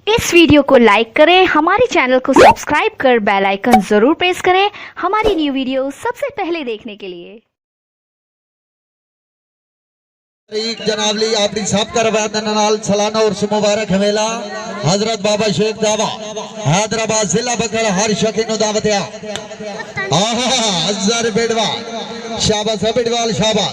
इस वीडियो को लाइक करें, हमारे चैनल को सब्सक्राइब कर बेल आइकन जरूर प्रेस करें हमारी न्यू वीडियो सबसे पहले देखने के लिए। जनाबली आपकी सब करवाल सलाना और मुबारक हवेला हजरत बाबा शेख दावा हैदराबाद जिला बकर हर शकीन दावत अजहर बेडवा शाबाश बेडवाल शाबाश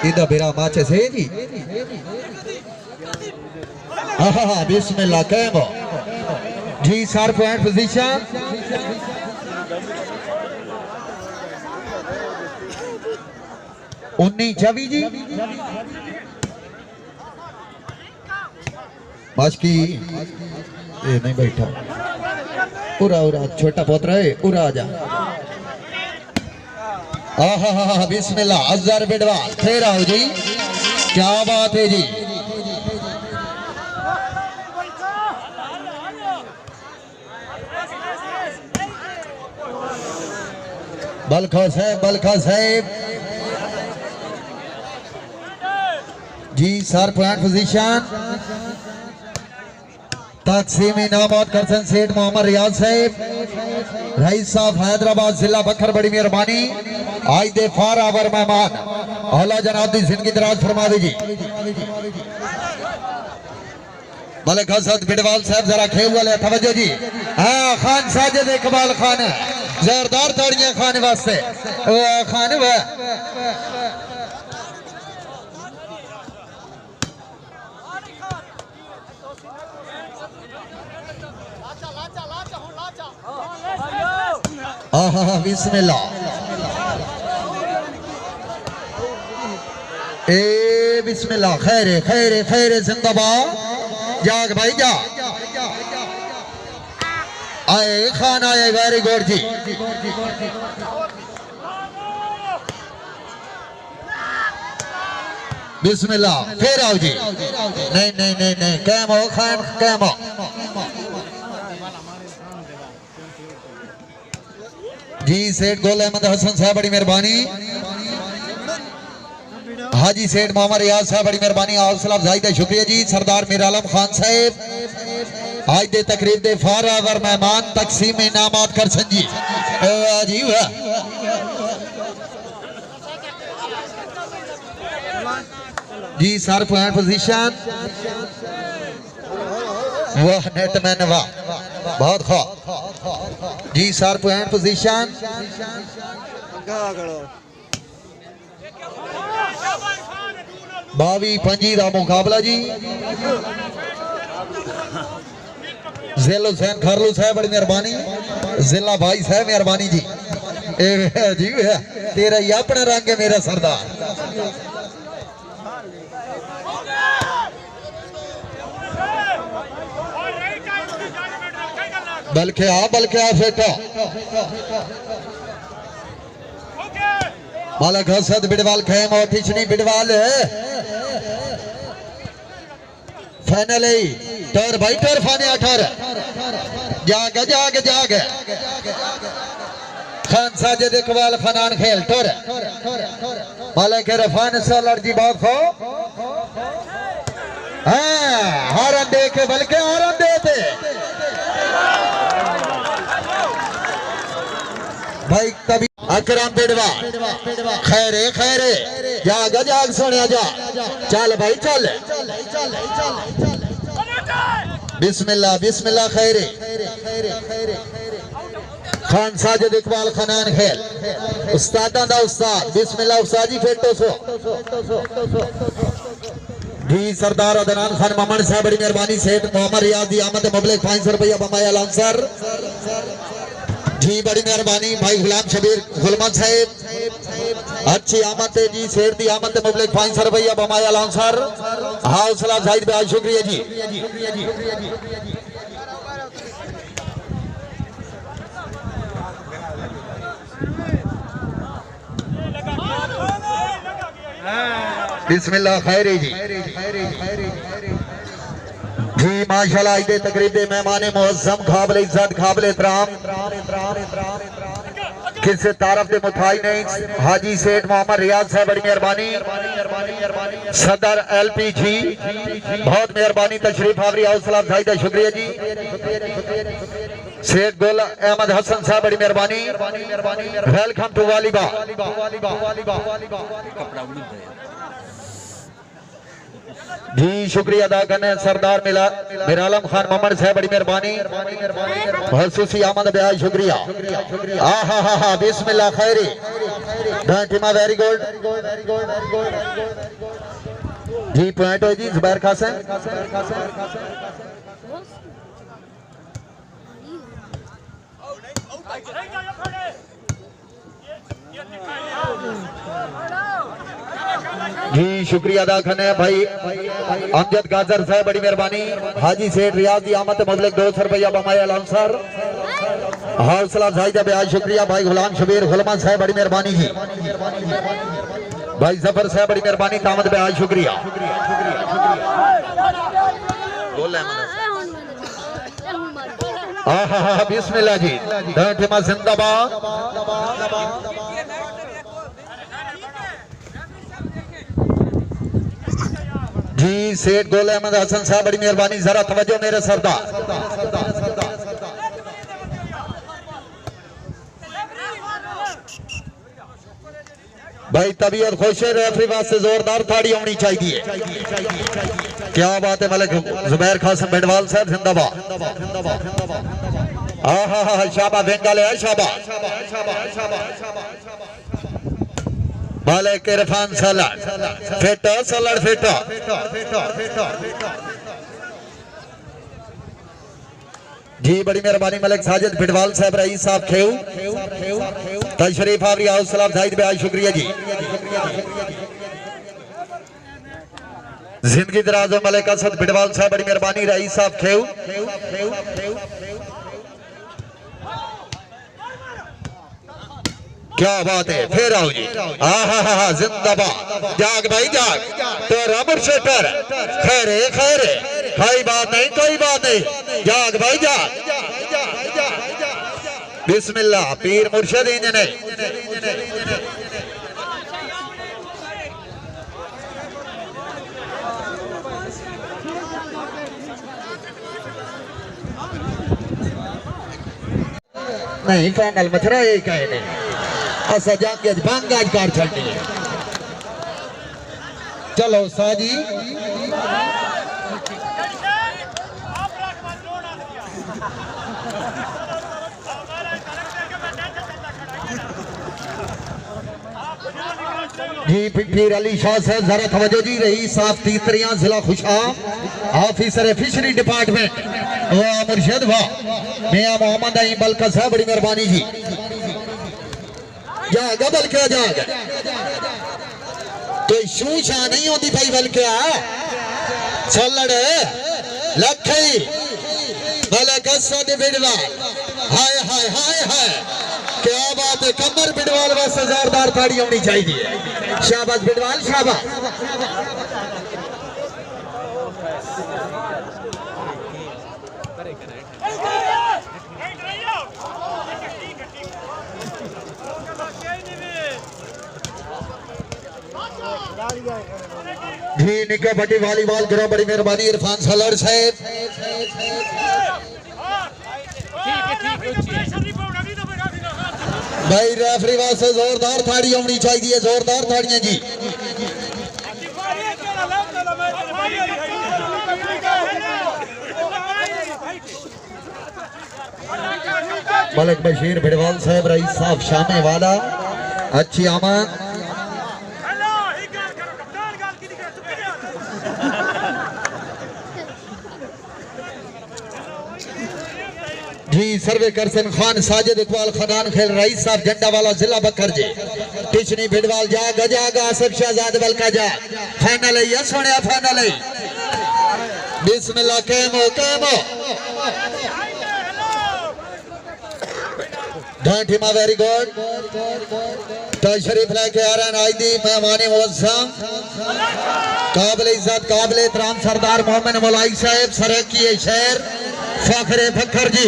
इधर बेरा माचे से जी बिस्मिल्लाह कैम जी सर पॉइंट पोजीशन उन्नी छवि जी बाशकी ये नहीं बैठा उरा उरा छोटा पोतरा है उरा आजा बिस्मिल्लाह अजहर बेडवा फिर आओ जी क्या बात है जी बलखा साहब जी सर पॉइंट पोजीशन तकसीम इनामत करसन सेठ मोहम्मद रियाज साहब रईस साहब हैदराबाद जिला बखर बड़ी मेहरबानी आज दे फार आवर मेहमान औला जनाब दी जिंदगी दराज फरमा दीजिए मलिक हसन बिडवाल साहब जरा खेल वाले तवज्जो जी हाँ खान साजिद इकबाल खान जोरदार ताड़ियां खान वास्ते खान बिस्मिल्लाह ए बिस्मिल्लाह खैरे खैरे खैरे जिंदाबाद जाग भाई जा आए खान आए वेरी गुड जी बिस्मिल्लाह फिर आओ जी नहीं नहीं नहीं नहीं कैम हो खान कैम हो जी सेठ गोल अहमद हसन साहब बड़ी मेहरबानी हाजी सेठ मोहम्मद रियाज साहब बड़ी मेहरबानी हौसला अफजाई का शुक्रिया जी सरदार मीर आलम खान साहब आज दे तकरीब दे फार आवर मेहमान तकसीम इनामात कर सन जी अजीब है जी सर पॉइंट पोजीशन वाह नेटमैन वाह बहुत खा जी सर पॉइंट पोजीशन बावी पंजी का मुकाबला जी जिला हुसैन खरलू साहब बड़ी मेहरबानी जिला भाई साहब मेहरबानी जी जी है तेरा ही अपना रंग है मेरा सरदार बल्कि आ फेटा मालक हसद बिडवाल खेम और ठिचनी बिडवाल फाइनल टोर भाई टोर फाने 18 जाग खान साजिद इकबाल फनान खेल टोर मालक रफान सलर जी बात खो हारन दे के बल्कि हारन देते भाई तभी अकरम बिडवा खैरे खैरे जाग सोनिया जा चल भाई चल बिस्मिल्लाह बिस्मिल्लाह खैरे खान साजिद इकबाल खनान खेल उस्तादा दा उस्ताद बिस्मिल्लाह उस्ताद जी फेटो सो जी सरदार अदनान खान ममन साहब बड़ी मेहरबानी सेठ मोहम्मद रियाज दी आमद मुबलिक 500 रुपया बमाया लांसर जी बड़ी मेहरबानी भाई गुलाम शबीर गुलमन साहब अच्छी आमद है जी शेर दी आमद मुबलिक 500 रुपया बमाया लांसर हौसला जाहिद भाई शुक्रिया जी बिस्मिल्लाह खैरी जी जी माशाल्लाह इदे तकरीब दे मेहमान मुअज्जम काबिल इज्जत काबिल एहतराम किसे तारफ दे मुथाई नहीं हाजी सेठ मोहम्मद रियाज साहब बड़ी मेहरबानी सदर LPG बहुत मेहरबानी तशरीफ आवरी हौसला अफजाई का शुक्रिया जी शेख गुल अहमद हसन साहब बड़ी मेहरबानी वेलकम टू वालीबा जी शुक्रिया अदा करने सरदार मिरालम खान मोहम्मद साहब बड़ी मेहरबानी खसूसी आमद ब्याज शुक्रिया आहा हा हा बिस्मिल्लाह खैरी टीमा वेरी गुड जी पॉइंट हो जी जुबैर खासन जी शुक्रिया अदा करने भाई अमजद गाजर साहब बड़ी मेहरबानी हाजी सेठ रियाज दी आमद मुबलिक 200 रुपया बमाया आंसर हौसला जायदा ब्याज शुक्रिया भाई गुलाम शबीर गुलमान साहब बड़ी मेहरबानी जी भाई जफर साहब बड़ी मेहरबानी तामद ब्याज शुक्रिया आहा बिस्मिल्लाह जी टीमा जिंदाबाद जी सेठ गोल अहमद हसन साहब बड़ी मेहरबानी जरा तवज्जो मेरे सरदार भाई तबीयत खुश है रेफरी वास्ते जोरदार ताड़ी होनी चाहिए क्या बात है मलिक जुबैर खासन बेडवाल साहब जिंदाबाद आहा शाबा बेंगाले शाबा मलिक इरफान सलड़ फिट जी बड़ी मेहरबानी मलिक साजिद बिडवाल साहब रईस साहब खेऊ तशरीफ आवरी हौसला अफजाई ब्याज शुक्रिया जी जिंदगी दराज मलिक असद बिडवाल साहब बड़ी मेहरबानी रईस साहब खेऊ क्या बात है फिर आओ जी आहा जिंदाबाद जाग भाई जाग तो रबर शेटर खैरे कोई बात नहीं जाग भाई जाग बिस्मिल्लाह पीर मुर्शिद इंजन नहीं फाइनल मथरा एक है नहीं असा जाके भांगाज कार छड़नी है चलो साजी जी पीर अली शाह साहब जरा तवज्जो जी रही साफ तीसरियां जिला खुशाम ऑफिसर फिशरी डिपार्टमेंट वाह मुर्शिद वाह मियां मोहम्मद अईम बलका साहब बड़ी मेहरबानी जी जागा बल्कि जाग तो शू शाह नहीं होती भाई बल्कि छलड़ लखई मलिक असद बिडवाल हाय हाय हाय हाय क्या बात है कमर बिडवाल वास्ते जोरदार ताड़ी होनी चाहिए शाबाश बिडवाल शाबाश जी निका भट्टी वॉलीबॉल गिरो बड़ी मेहरबानी इरफान सलड़ साहब भाई रेफरी वास्ते जोरदार थाड़ी होनी चाहिए जोरदार थाड़ियां जी मलिक बशीर बिडवाल साहब रईस साहब शामे वाला अच्छी आमद जी सर्वे करसन खान साजिद इकबाल खदान खेल रईस साहब झंडा वाला जिला बकर जी टिचनी भिडवाल जागा आसिफ शहजाद बलका जा फाइनल है यस होने फाइनल है बिस्मिल्लाह केमो ढांठीमा वेरी गुड तशरीफ लेके आ रहे हैं आईदी मेहमानी मुअज़्ज़म काबिल इज्जत काबिल एहतराम सरदार मोहम्मद मौलाई साहब सराकी शहर फखरे फखर जी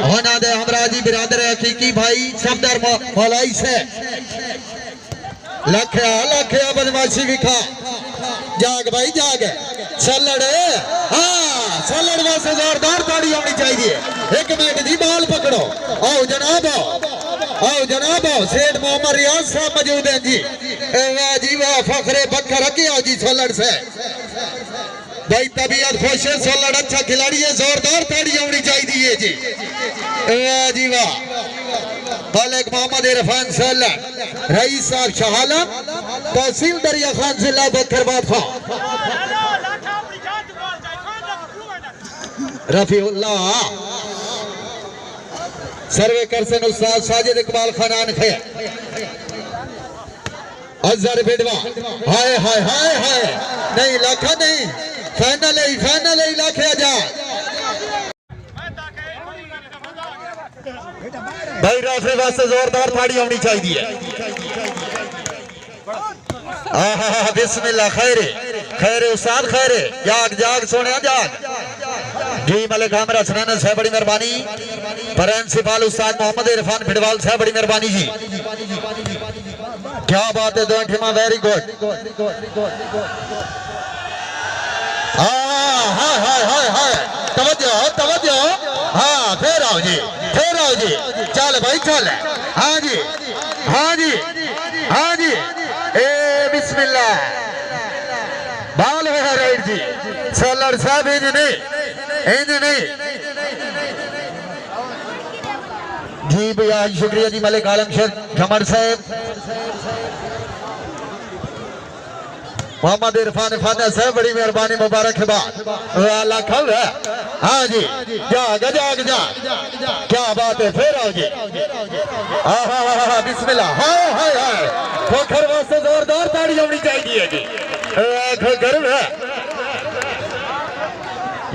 होना दे हमरा जी बिरादर हकीकी भाई सफदर मौलाई से लखया बदमाशी विखा जाग भाई जाग सलड़ हाँ सलड़ वास्ते जोरदार ताड़ी होनी चाहिए। एक मिनट दी बाल पकड़ो आओ जनाब आओ सेठ मोहम्मद रियाज साहब मौजूद हैं जी। वाह जी वाह फखरे फखर क्या जी सलड़ से भाई तबीयत खुश है सोलड़ अच्छा खिलाड़ी है जोरदार ताड़ी होनी चाहिए जी। वाह जी वाह मलिक मोहम्मद इरफान सोलड़ रईस साहब शाह आलम तहसील दरिया खान जिला बकरबाद खां रफीउल्लाह सर्वे करसन उस्ताद साजिद इकबाल खानान खैर अजहर बिडवा हाय हाय हाय हाय नहीं लाखा नहीं फाइनल ही लाखे आजाद भाई राफे वास्ते जोरदार ताड़ी होनी चाहिए। बिस्मिल्लाह खैरे उस्ताद खैरे जाग सोने जाग जी मलिक हमरा सनाना साहब बड़ी मेहरबानी प्रिंसिपल उस्ताद मोहम्मद इरफान फिडवाल साहब बड़ी मेहरबानी जी। क्या बात है दो ठिमा वेरी गुड हाय तवज्जो हाँ फिर आओ जी चल भाई चल हाँ जी ए बिस्मिल्लाह बाल है राइट जी सलड़ साहब इंज नहीं जी भैया शुक्रिया जी मलिक आलम शेख झमर साहब मोहम्मद इरफान फाना साहब बड़ी मेहरबानी मुबारकबाद खबर है हाँ जी जाग क्या बात है फिर आओ जी बिस्मिल्लाह हाय खोखर वास्ते जोरदार ताड़ी होनी चाहिए जी। खोखर है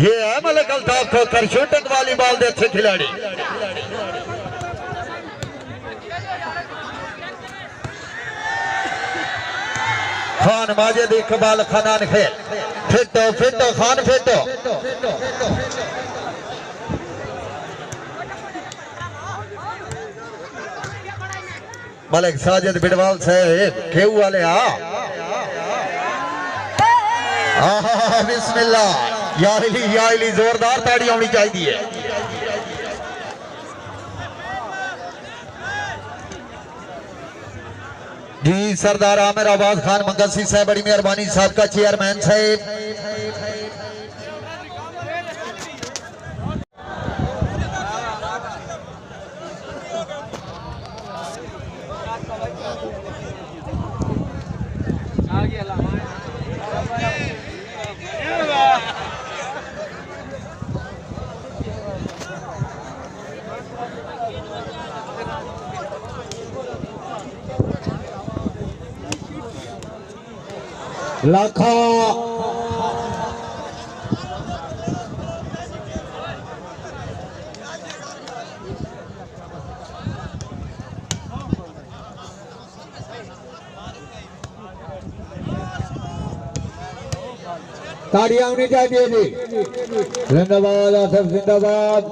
ये है मलिक अल्ताफ खोखर शूटिंग वॉलीबॉल के अच्छे खिलाड़ी खान माजिद इकबाल खानान खेल फिटो खान फिटो मलिक साजिद बिडवाल साहब केऊ वाले बिस्मिल्लाह याली जोरदार ताड़ी होनी चाहिए। जी सरदार आमिर आबाद खान मंगलसी साहब बड़ी मेहरबानी साहब का चेयरमैन साहब लाखा ताड़ियां होनी चाहिए जी। जिंदाबाद आसिफ जिंदाबाद।